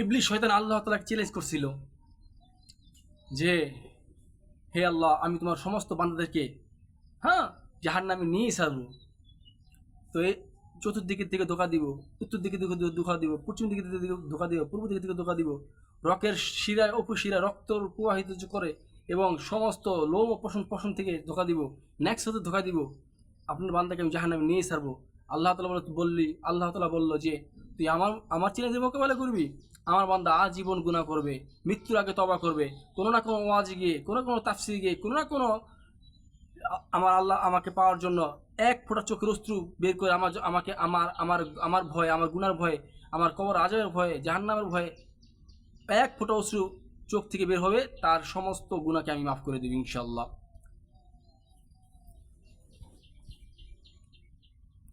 ইবলিস শয়তান আল্লাহ তাআলাকে চ্যালেঞ্জ করছিল যে হে আল্লাহ, আমি তোমার সমস্ত বান্দাদেরকে জাহান্নামে নিয়ে ছাড়বো। তো এই চতুর্দিকের দিকে ধোঁকা দিব, উত্তর দিকে দিকে ধোঁকা দিব, পশ্চিম দিকে দিকে ধোঁকা দিব, পূর্ব দিকে দিকে ধোঁকা দিব, রকের শিরায় উপশিরা রক্ত প্রবাহিত করে এবং সমস্ত লোম ও পশম পশম থেকে ধোঁকা দিব, নেক্সট হতে ধোঁকা দিব, আপনার বান্দাকে আমি জাহান্নামে নিয়ে ছাড়বো। আল্লাহ তাআলা বলল যে তুই আমার চ্যালেঞ্জের মোকাবেলা করবি, আমার বান্দা আজীবন গুনাহ করবে, মৃত্যুর আগে তওবা করবে, কোনো না কোনো ওয়াজে গিয়ে, কোনো না কোনো তাফসিরে গিয়ে, কোনো না কোনো আমার আল্লাহ আমাকে পাওয়ার জন্য এক ফোঁটা চোখের অশ্রু বের করে আমাকে আমার আমার আমার ভয়ে, আমার গুনার ভয়ে, আমার কবর আযাবের ভয়ে, জাহান্নামের ভয়ে এক ফোঁটা অশ্রু চোখ থেকে বের হবে, তার সমস্ত গুনাহকে আমি মাফ করে দেব ইনশাআল্লাহ।